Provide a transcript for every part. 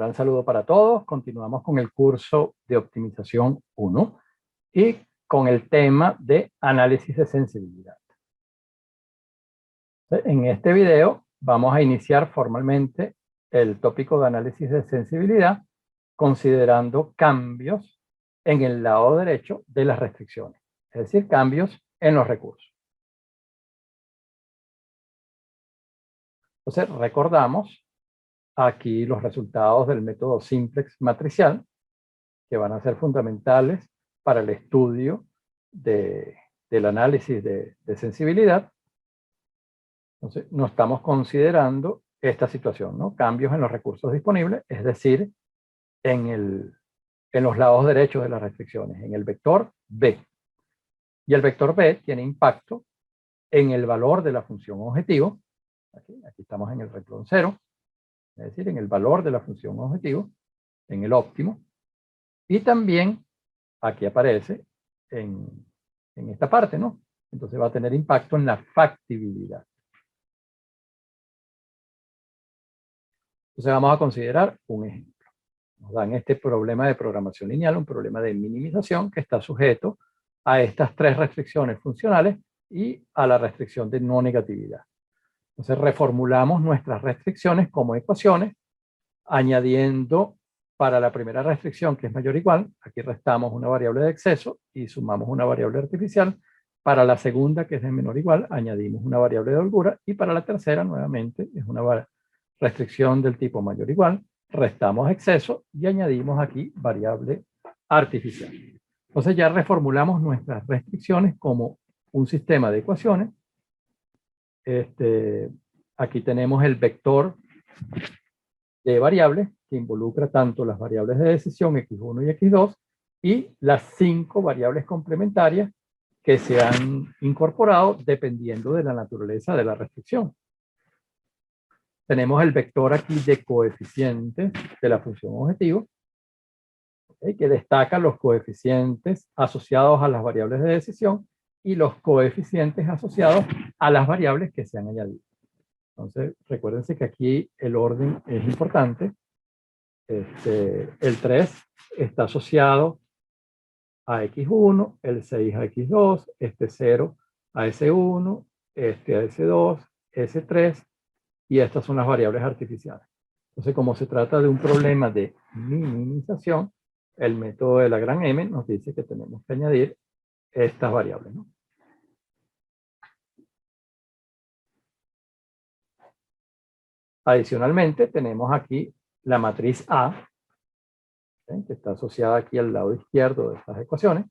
gran saludo para todos. Continuamos con el curso de optimización 1 y con el tema de análisis de sensibilidad. En este video vamos a iniciar formalmente el tópico de análisis de sensibilidad considerando cambios en el lado derecho de las restricciones, es decir, cambios en los recursos. Entonces, recordamos aquí los resultados del método simplex matricial, que van a ser fundamentales para el estudio del análisis de sensibilidad. Entonces, no estamos considerando esta situación, ¿no? Cambios en los recursos disponibles, es decir, en los lados derechos de las restricciones, en el vector B. Y el vector B tiene impacto en el valor de la función objetivo. Aquí estamos en el renglón 0, es decir, en el valor de la función objetivo, en el óptimo. Y también aquí aparece en esta parte, ¿no? Entonces va a tener impacto en la factibilidad. Entonces vamos a considerar un ejemplo. Nos dan este problema de programación lineal, un problema de minimización que está sujeto a estas tres restricciones funcionales y a la restricción de no negatividad. Entonces reformulamos nuestras restricciones como ecuaciones, añadiendo para la primera restricción, que es mayor o igual, aquí restamos una variable de exceso y sumamos una variable artificial. Para la segunda, que es de menor o igual, añadimos una variable de holgura. Y para la tercera, nuevamente, es una restricción del tipo mayor o igual, restamos exceso y añadimos aquí variable artificial. Entonces ya reformulamos nuestras restricciones como un sistema de ecuaciones. Aquí tenemos el vector de variables que involucra tanto las variables de decisión x1 y x2 y las 5 variables complementarias que se han incorporado dependiendo de la naturaleza de la restricción. Tenemos el vector aquí de coeficientes de la función objetivo, que destaca los coeficientes asociados a las variables de decisión y los coeficientes asociados a las variables que se han añadido. Entonces, recuérdense que aquí el orden es importante. El 3 está asociado a x1, el 6 a x2, 0 a s1, a s2, s3, y estas son las variables artificiales. Entonces, como se trata de un problema de minimización, el método de la gran M nos dice que tenemos que añadir estas variables, ¿no? Adicionalmente, tenemos aquí la matriz A, que está asociada aquí al lado izquierdo de estas ecuaciones,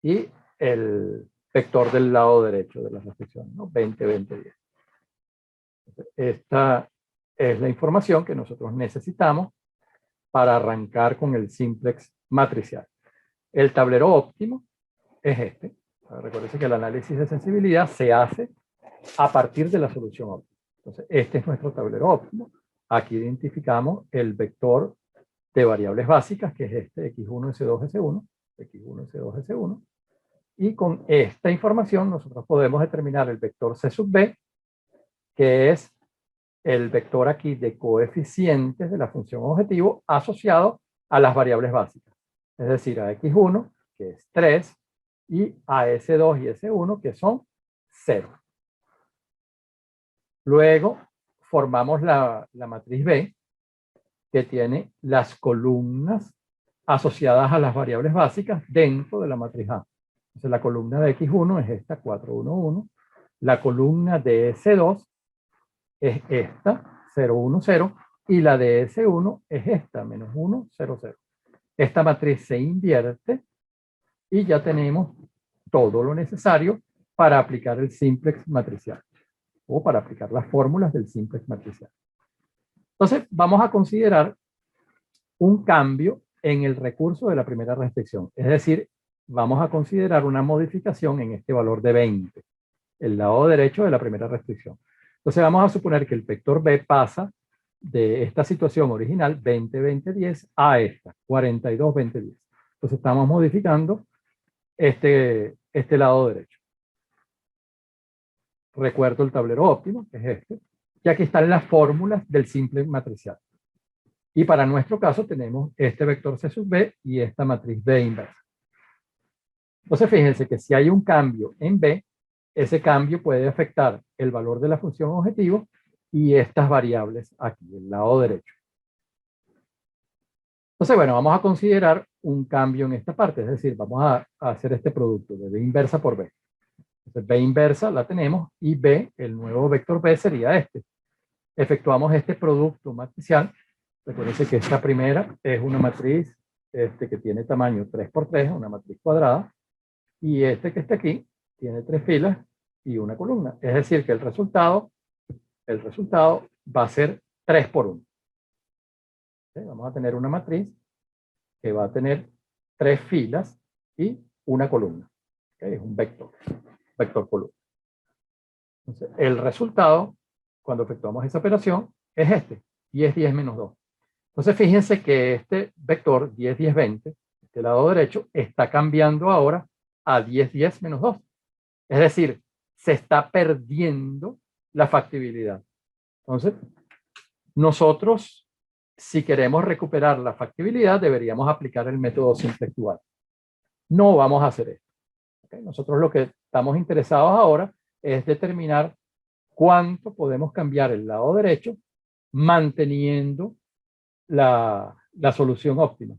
y el vector del lado derecho de las restricciones, ¿no? 20, 20, 10. Esta es la información que nosotros necesitamos para arrancar con el simplex matricial. El tablero óptimo es este. Recuerden que el análisis de sensibilidad se hace a partir de la solución óptima. Entonces, este es nuestro tablero óptimo. Aquí identificamos el vector de variables básicas, que es este, x1, s2, s1, x1, s2, s1. Y con esta información nosotros podemos determinar el vector c sub b, que es el vector aquí de coeficientes de la función objetivo asociado a las variables básicas. Es decir, a x1, que es 3, y a s2 y s1, que son 0. Luego formamos la matriz B, que tiene las columnas asociadas a las variables básicas dentro de la matriz A. Entonces la columna de x1 es esta, 4, 1, 1. La columna de s2 es esta, 0, 1, 0. Y la de s1 es esta, menos 1, 0, 0. Esta matriz se invierte y ya tenemos todo lo necesario para aplicar el simplex matricial o para aplicar las fórmulas del simplex matricial. Entonces, vamos a considerar un cambio en el recurso de la primera restricción. Es decir, vamos a considerar una modificación en este valor de 20, el lado derecho de la primera restricción. Entonces, vamos a suponer que el vector B pasa de esta situación original, 20, 20, 10, a esta, 42, 20, 10. Entonces, estamos modificando este lado derecho. Recuerdo el tablero óptimo, que es este, y aquí están las fórmulas del simple matricial. Y para nuestro caso tenemos este vector C sub B y esta matriz B inversa. Entonces fíjense que si hay un cambio en B, ese cambio puede afectar el valor de la función objetivo y estas variables aquí, el lado derecho. Entonces, bueno, vamos a considerar un cambio en esta parte, es decir, vamos a hacer este producto de B inversa por B. Entonces, B inversa la tenemos y B, el nuevo vector B sería este. Efectuamos este producto matricial. Recuerden que esta primera es una matriz que tiene tamaño 3 por 3, una matriz cuadrada, y este que está aquí tiene 3 filas y una columna. Es decir, que el resultado va a ser 3 por 1. ¿Okay? Vamos a tener una matriz que va a tener 3 filas y una columna. ¿Okay? Es un vector columna. Entonces, el resultado, cuando efectuamos esa operación, es este, 10, 10 menos 2. Entonces, fíjense que este vector 10, 10, 20, este lado derecho, está cambiando ahora a 10, 10 menos 2. Es decir, se está perdiendo la factibilidad. Entonces, nosotros, si queremos recuperar la factibilidad, deberíamos aplicar el método simplex dual. No vamos a hacer esto. ¿Okay? Nosotros lo que estamos interesados ahora es determinar cuánto podemos cambiar el lado derecho manteniendo la solución óptima.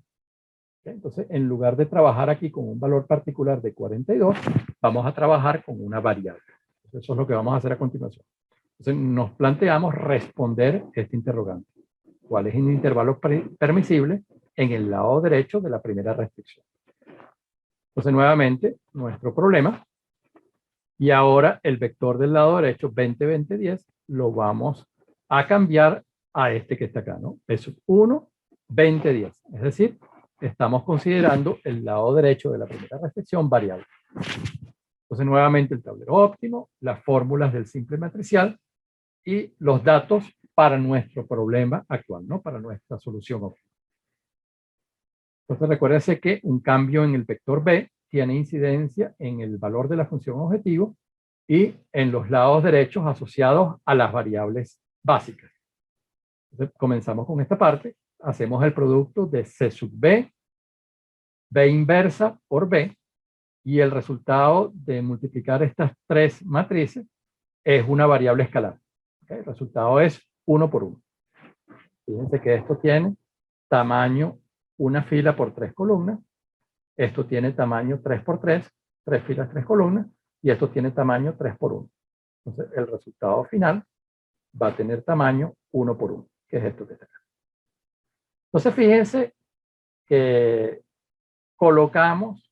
¿Okay? Entonces, en lugar de trabajar aquí con un valor particular de 42, vamos a trabajar con una variable. Entonces, eso es lo que vamos a hacer a continuación. Entonces, nos planteamos responder este interrogante. ¿Cuál es el intervalo permisible en el lado derecho de la primera restricción? Entonces, nuevamente, nuestro problema. Y ahora el vector del lado derecho, 20, 20, 10, lo vamos a cambiar a este que está acá, ¿no? Es 1, 20, 10. Es decir, estamos considerando el lado derecho de la primera restricción variable. Entonces, nuevamente el tablero óptimo, las fórmulas del simple matricial y los datos para nuestro problema actual, ¿no? Para nuestra solución óptima. Entonces, recuérdense que un cambio en el vector B tiene incidencia en el valor de la función objetivo y en los lados derechos asociados a las variables básicas. Entonces, comenzamos con esta parte. Hacemos el producto de C sub B, B inversa por B, y el resultado de multiplicar estas tres matrices es una variable escalar. ¿Okay? El resultado es 1 por 1. Fíjense que esto tiene tamaño una fila por 3 columnas. Esto tiene tamaño 3 por 3, 3 filas, 3 columnas. Y esto tiene tamaño 3 por 1. Entonces, el resultado final va a tener tamaño 1 por 1, que es esto que está acá. Entonces, fíjense que coloquemos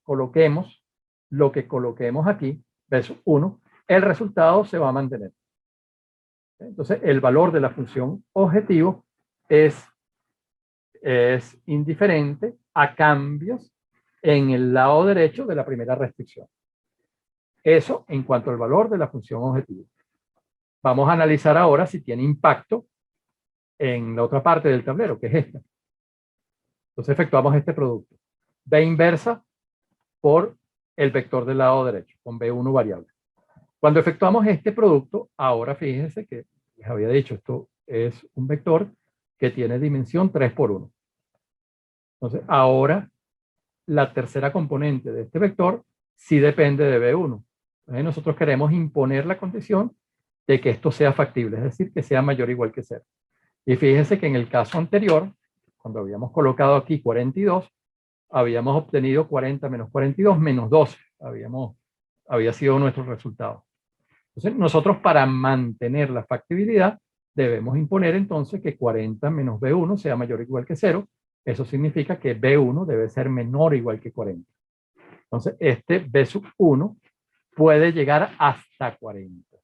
lo que coloquemos aquí, versus 1, el resultado se va a mantener. Entonces, el valor de la función objetivo es indiferente a cambios en el lado derecho de la primera restricción. Eso en cuanto al valor de la función objetivo. Vamos a analizar ahora si tiene impacto en la otra parte del tablero, que es esta. Entonces efectuamos este producto. B inversa por el vector del lado derecho, con B1 variable. Cuando efectuamos este producto, ahora fíjense que les había dicho, esto es un vector que tiene dimensión 3 por 1. Entonces, ahora la tercera componente de este vector sí depende de B1. Entonces, nosotros queremos imponer la condición de que esto sea factible, es decir, que sea mayor o igual que 0. Y fíjense que en el caso anterior, cuando habíamos colocado aquí 42, habíamos obtenido 40 menos 42 menos 12. Había sido nuestro resultado. Entonces, nosotros para mantener la factibilidad, debemos imponer entonces que 40 menos B1 sea mayor o igual que 0. Eso significa que B1 debe ser menor o igual que 40. Entonces, este B sub 1 puede llegar hasta 40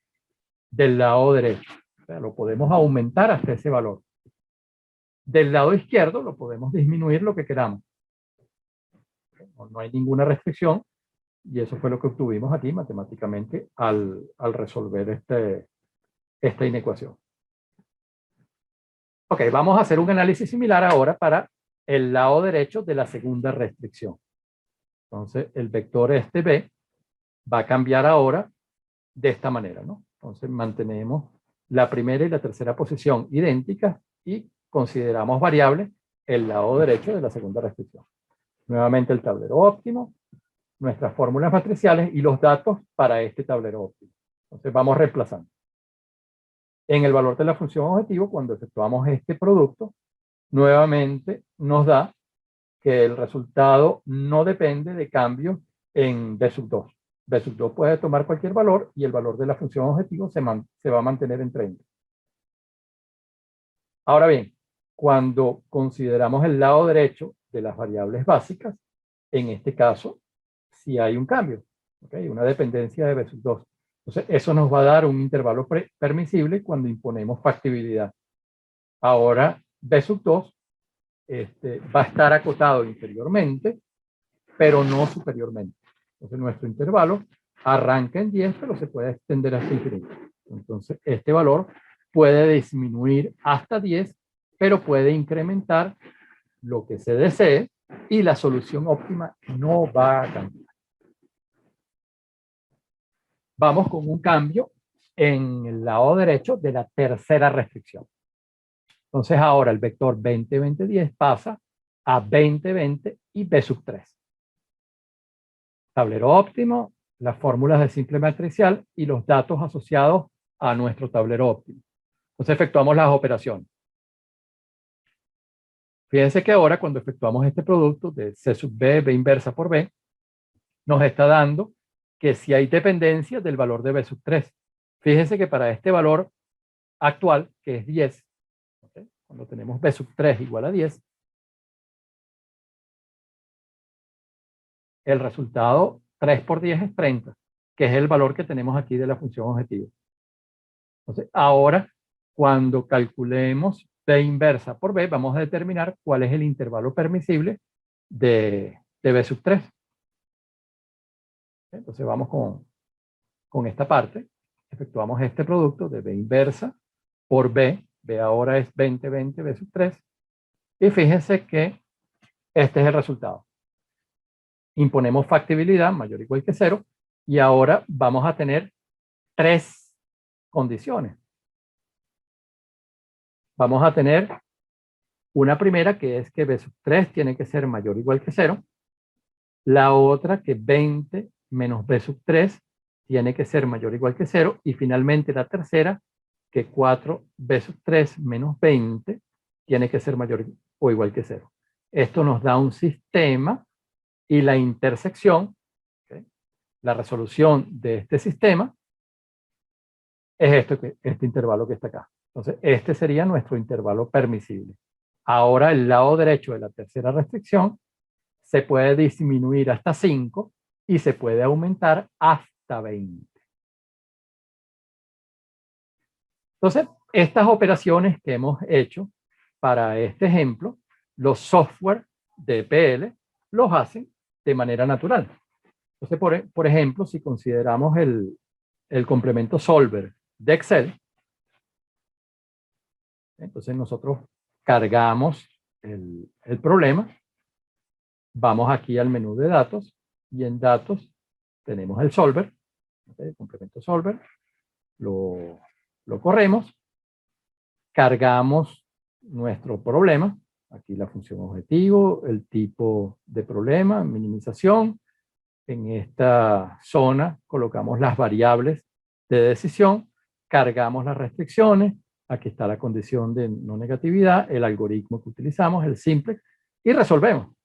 del lado derecho. O sea, lo podemos aumentar hasta ese valor. Del lado izquierdo lo podemos disminuir lo que queramos. No hay ninguna restricción y eso fue lo que obtuvimos aquí matemáticamente al resolver esta inecuación. Ok, vamos a hacer un análisis similar ahora para el lado derecho de la segunda restricción. Entonces, el vector este B va a cambiar ahora de esta manera, ¿no? Entonces, mantenemos la primera y la tercera posición idénticas y consideramos variable el lado derecho de la segunda restricción. Nuevamente el tablero óptimo, nuestras fórmulas matriciales y los datos para este tablero óptimo. Entonces vamos reemplazando. En el valor de la función objetivo, cuando efectuamos este producto, nuevamente nos da que el resultado no depende de cambios en B sub 2. B sub 2 puede tomar cualquier valor y el valor de la función objetivo se va a mantener en 30. Ahora bien, cuando consideramos el lado derecho de las variables básicas, en este caso, sí hay un cambio, ¿okay? Una dependencia de B sub 2. Entonces, eso nos va a dar un intervalo permisible cuando imponemos factibilidad. Ahora, B sub 2 va a estar acotado inferiormente, pero no superiormente. Entonces, nuestro intervalo arranca en 10, pero se puede extender hasta infinito. Entonces, este valor puede disminuir hasta 10, pero puede incrementar lo que se desee y la solución óptima no va a cambiar. Vamos con un cambio en el lado derecho de la tercera restricción. Entonces ahora el vector 20, 20, 10 pasa a 20, 20 y B sub 3. Tablero óptimo, las fórmulas de simple matricial y los datos asociados a nuestro tablero óptimo. Entonces efectuamos las operaciones. Fíjense que ahora cuando efectuamos este producto de C sub B, B inversa por B, nos está dando que si hay dependencia del valor de B sub 3. Fíjense que para este valor actual, que es 10, ¿okay? Cuando tenemos B sub 3 igual a 10, el resultado 3 por 10 es 30, que es el valor que tenemos aquí de la función objetivo. Entonces, ahora, cuando calculemos B inversa por B, vamos a determinar cuál es el intervalo permisible de B sub 3. Entonces, vamos con esta parte. Efectuamos este producto de B inversa por B. B ahora es 20, 20, B sub 3. Y fíjense que este es el resultado. Imponemos factibilidad mayor o igual que 0 y ahora vamos a tener 3 condiciones. Vamos a tener una primera que es que B sub 3 tiene que ser mayor o igual que 0. La otra que 20 menos B sub 3 tiene que ser mayor o igual que 0. Y finalmente la tercera que 4 B sub 3 menos 20 tiene que ser mayor o igual que 0. Esto nos da un sistema y la intersección, ¿okay? La resolución de este sistema es este intervalo que está acá. Entonces, este sería nuestro intervalo permisible. Ahora, el lado derecho de la tercera restricción se puede disminuir hasta 5 y se puede aumentar hasta 20. Entonces, estas operaciones que hemos hecho para este ejemplo, los software de EPL los hacen de manera natural. Entonces, por ejemplo, si consideramos el complemento solver de Excel, entonces nosotros cargamos el problema, vamos aquí al menú de datos y en datos tenemos el solver, ¿okay? El complemento solver, lo corremos, cargamos nuestro problema, aquí la función objetivo, el tipo de problema, minimización. En esta zona colocamos las variables de decisión, cargamos las restricciones, aquí está la condición de no negatividad, el algoritmo que utilizamos, el simplex, y resolvemos.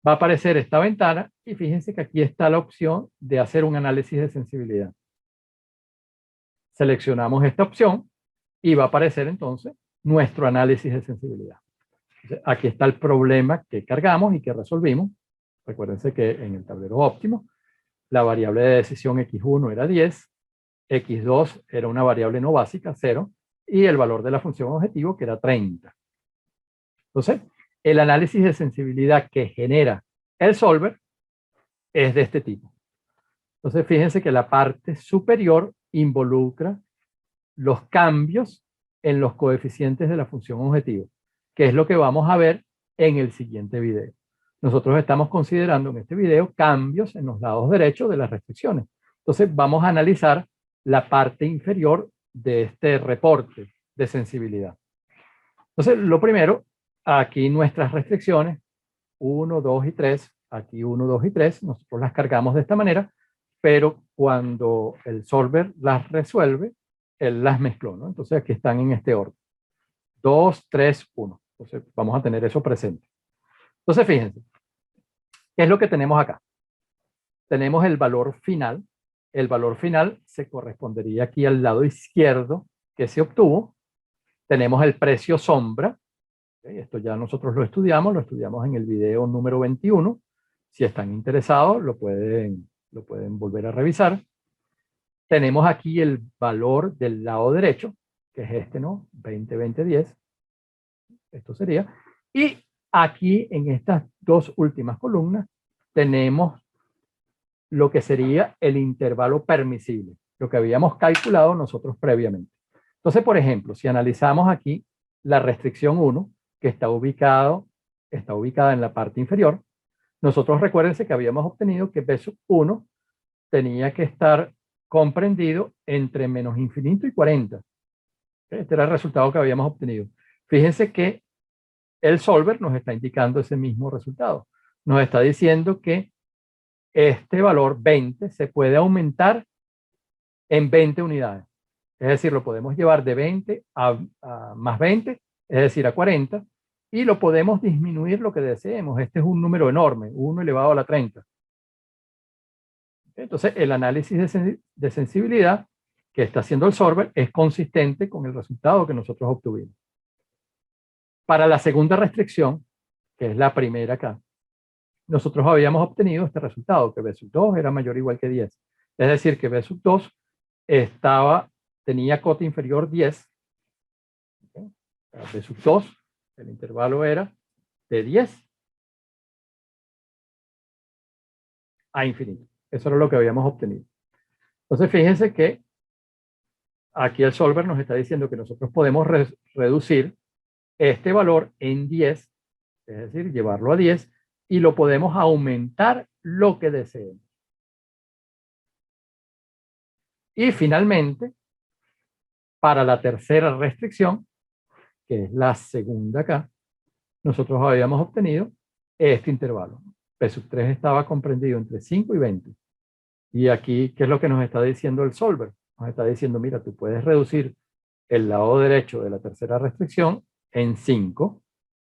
Va a aparecer esta ventana y fíjense que aquí está la opción de hacer un análisis de sensibilidad. Seleccionamos esta opción y va a aparecer entonces nuestro análisis de sensibilidad. Entonces, aquí está el problema que cargamos y que resolvimos. Recuérdense que en el tablero óptimo la variable de decisión x1 era 10, x2 era una variable no básica, 0, y el valor de la función objetivo que era 30. Entonces, el análisis de sensibilidad que genera el solver es de este tipo. Entonces, fíjense que la parte superior involucra los cambios en los coeficientes de la función objetivo, que es lo que vamos a ver en el siguiente video. Nosotros estamos considerando en este video cambios en los lados derechos de las restricciones. Entonces vamos a analizar la parte inferior de este reporte de sensibilidad. Entonces, lo primero, aquí nuestras restricciones, 1, 2 y 3, aquí 1, 2 y 3, nosotros las cargamos de esta manera, pero cuando el solver las resuelve, él las mezcló, ¿no? Entonces aquí están en este orden. 2, 3, 1. Entonces vamos a tener eso presente. Entonces fíjense, ¿qué es lo que tenemos acá? Tenemos el valor final. El valor final se correspondería aquí al lado izquierdo que se obtuvo. Tenemos el precio sombra. Esto ya nosotros lo estudiamos en el video número 21. Si están interesados, lo pueden volver a revisar. Tenemos aquí el valor del lado derecho, que es este, ¿no? 20, 20, 10. Esto sería. Y aquí en estas dos últimas columnas tenemos lo que sería el intervalo permisible, lo que habíamos calculado nosotros previamente. Entonces, por ejemplo, si analizamos aquí la restricción 1, que está ubicada en la parte inferior, nosotros recuérdense que habíamos obtenido que B1 tenía que estar comprendido entre menos infinito y 40. Este era el resultado que habíamos obtenido. Fíjense que el solver nos está indicando ese mismo resultado. Nos está diciendo que este valor 20 se puede aumentar en 20 unidades. Es decir, lo podemos llevar de 20 a más 20, es decir, a 40, y lo podemos disminuir lo que deseemos. Este es un número enorme, 1 elevado a la 30. Entonces, el análisis de sensibilidad que está haciendo el solver es consistente con el resultado que nosotros obtuvimos. Para la segunda restricción, que es la primera acá, nosotros habíamos obtenido este resultado, que B2 era mayor o igual que 10. Es decir, que B2 tenía cota inferior 10. B2, el intervalo era de 10 a infinito. Eso era lo que habíamos obtenido. Entonces, fíjense que aquí el solver nos está diciendo que nosotros podemos reducir este valor en 10, es decir, llevarlo a 10, y lo podemos aumentar lo que deseemos. Y finalmente, para la tercera restricción, que es la segunda acá, nosotros habíamos obtenido este intervalo. P3 estaba comprendido entre 5 y 20. Y aquí, ¿qué es lo que nos está diciendo el solver? Nos está diciendo, mira, tú puedes reducir el lado derecho de la tercera restricción en 5,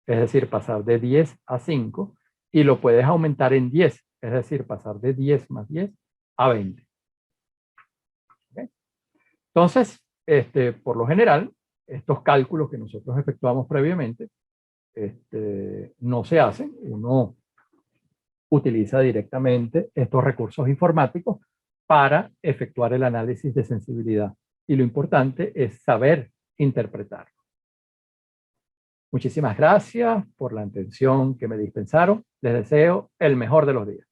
es decir, pasar de 10 a 5, y lo puedes aumentar en 10, es decir, pasar de 10 más 10 a 20. ¿Okay? Entonces, por lo general, estos cálculos que nosotros efectuamos previamente no se hacen. Uno utiliza directamente estos recursos informáticos para efectuar el análisis de sensibilidad. Y lo importante es saber interpretarlo. Muchísimas gracias por la atención que me dispensaron. Les deseo el mejor de los días.